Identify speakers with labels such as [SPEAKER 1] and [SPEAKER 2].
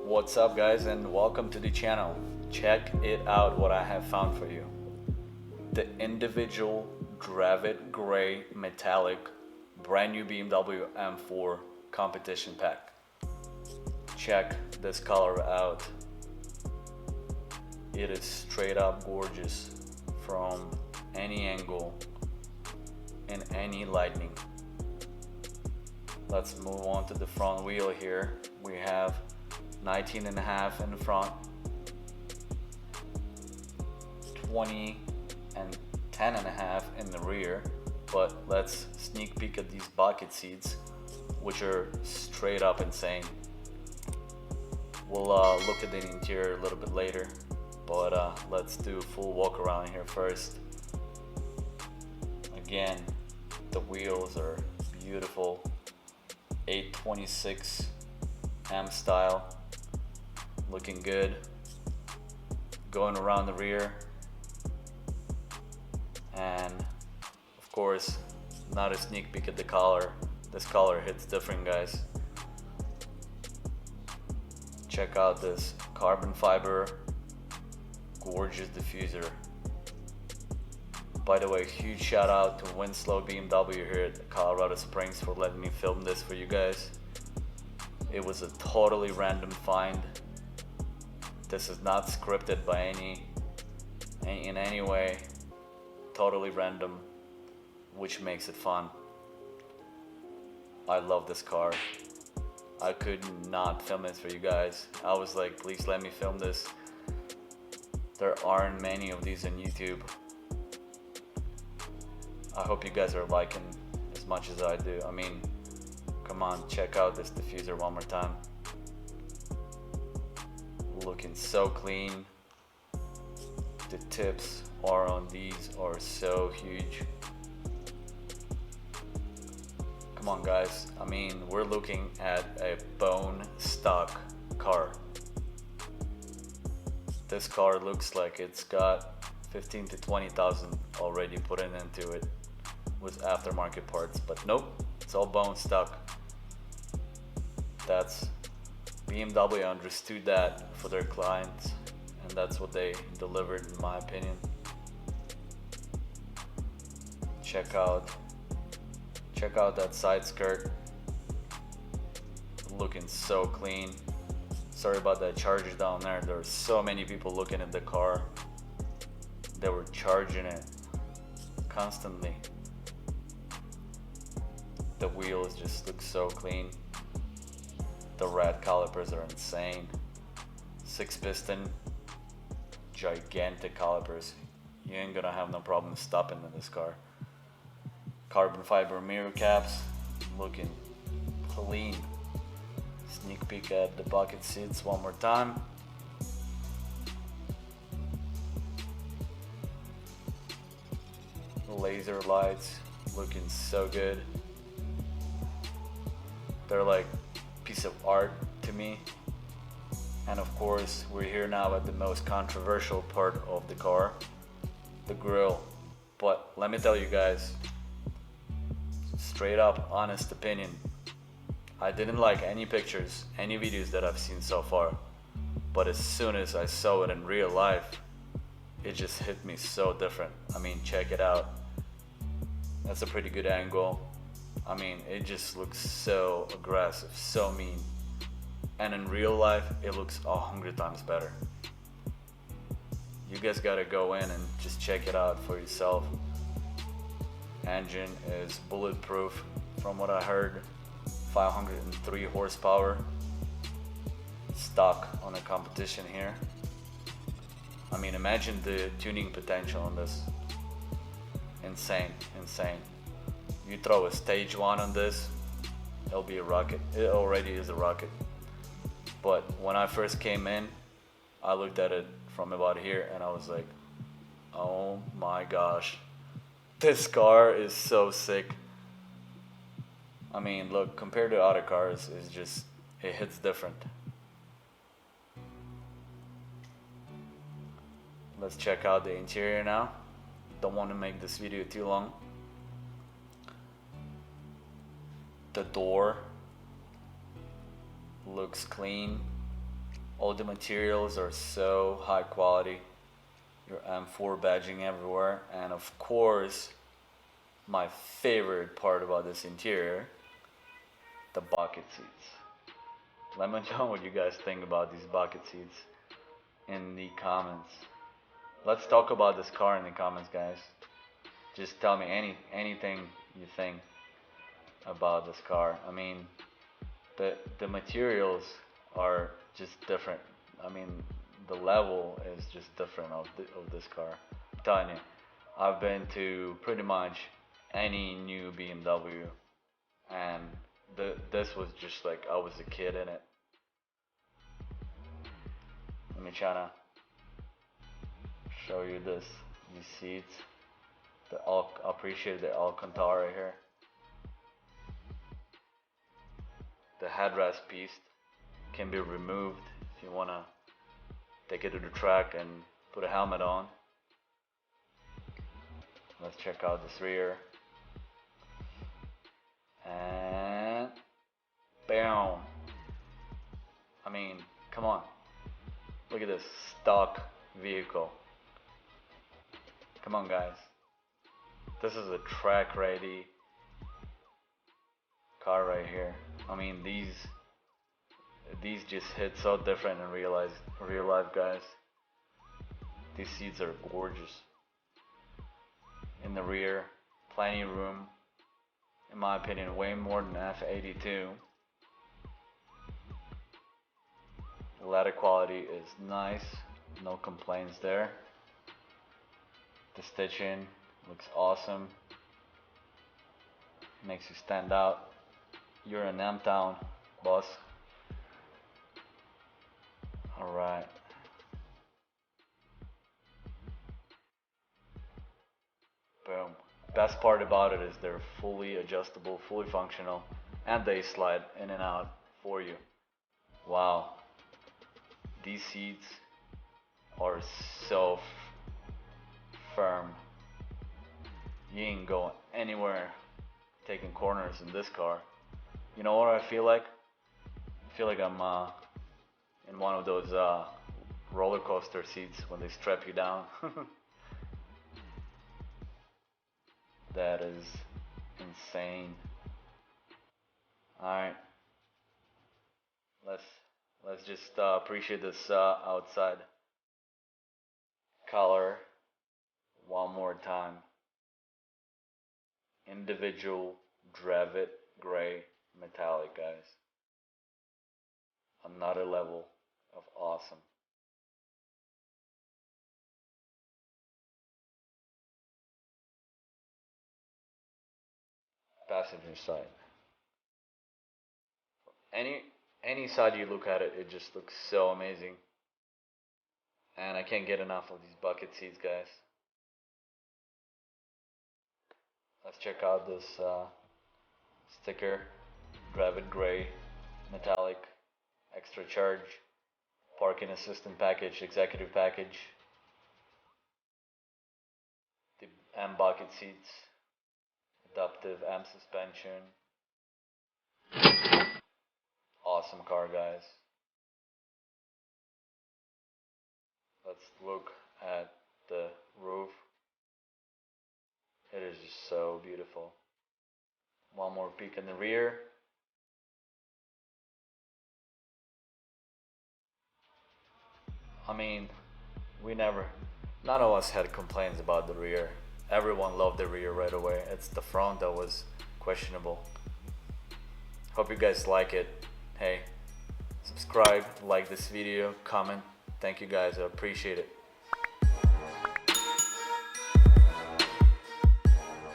[SPEAKER 1] What's up guys, and welcome to the channel. Check it out what I have found for you. The individual Dravit gray metallic brand new BMW M4 competition pack. Check this color out. It is straight up gorgeous from any angle in any lighting. Let's move on to the front wheel here. We have 19.5 in the front, 20 and 10.5 in the rear. But let's sneak peek at these bucket seats, which are straight up insane. We'll look at the interior a little bit later, but let's do a full walk around here first. Again, the wheels are beautiful, 826 M style, looking good. Going around the rear, and of course, not a sneak peek at the collar. This collar hits different, guys. Check out this carbon fiber, gorgeous diffuser. By the way, huge shout out to Winslow BMW here at Colorado Springs for letting me film this for you guys. It was a totally random find. This is not scripted by in any way. Totally random, which makes it fun. I love this car. I could not film this for you guys. I was like, please let me film this. There aren't many of these on YouTube. I hope you guys are liking as much as I do. I mean, come on, check out this diffuser one more time. Looking so clean. The tips on these are so huge. Come on guys, I mean, we're looking at a bone stock car. This car looks like it's got 15 to 20,000 already put into it with aftermarket parts, but nope, it's all bone stock. That's BMW understood that for their clients, and that's what they delivered, in my opinion. Check out that side skirt, looking so clean. Sorry about that charger down there. There were so many people looking at the car. They were charging it constantly. The wheels just look so clean. The red calipers are insane. 6-piston, gigantic calipers. You ain't gonna have no problem stopping in this car. Carbon fiber mirror caps, looking clean. Sneak peek at the bucket seats one more time. Laser lights, looking so good. They're like a piece of art to me. And of course, we're here now at the most controversial part of the car, the grille. But let me tell you guys, straight up honest opinion, I didn't like any pictures, any videos that I've seen so far. But as soon as I saw it in real life, it just hit me so different. I mean, check it out. That's a pretty good angle. I mean, it just looks so aggressive, so mean. And in real life, it looks 100 times better. You guys gotta go in and just check it out for yourself. Engine is bulletproof from what I heard. 503 horsepower. Stock on a competition here. I mean, imagine the tuning potential on this. Insane, insane. You throw a stage 1 on this, it'll be a rocket. It already is a rocket. But when I first came in, I looked at it from about here and I was like, oh my gosh, this car is so sick. I mean, look, compared to other cars, it's just, it hits different. Let's check out the interior now. Don't want to make this video too long. The door looks clean. All the materials are so high quality. Your M4 badging everywhere, and of course, my favorite part about this interior, the bucket seats. Let me know what you guys think about these bucket seats in the comments. Let's talk about this car in the comments, guys. Just tell me anything you think about this car. I mean, the materials are just different. I mean, the level is just different of this car. I'm telling you, I've been to pretty much any new BMW, and this was just like I was a kid in it. Let me try to show you these seats. I appreciate the Alcantara here. The headrest piece can be removed if you wanna take it to the track and put a helmet on. Let's check out this rear. And bam! I mean, come on. Look at this stock vehicle. Come on, guys. This is a track ready car right here. I mean, these just hit so different in real life, guys. These seats are gorgeous. In the rear, plenty of room. In my opinion, way more than F82. The leather quality is nice, no complaints there. The stitching looks awesome. Makes you stand out. You're in M-Town, boss. Alright. Boom. Best part about it is they're fully adjustable, fully functional, and they slide in and out for you. Wow. These seats are so firm. You ain't going anywhere taking corners in this car. You know what I feel like? I feel like I'm in one of those roller coaster seats when they strap you down. That is insane. Alright. Let's just appreciate this outside color one more time. Individual Dravit gray metallic, guys. Another level of awesome. Passenger side. Any side you look at it, it just looks so amazing. And I can't get enough of these bucket seats, guys. Let's check out this sticker, Dravit Gray, metallic, extra charge, parking assistant package, executive package, the M bucket seats, adaptive M suspension. Awesome car, guys. Let's look at the roof. It is just so beautiful. One more peek in the rear. I mean, none of us had complaints about the rear. Everyone loved the rear right away. It's the front that was questionable. Hope you guys like it. Hey, subscribe, like this video, comment. Thank you guys, I appreciate it.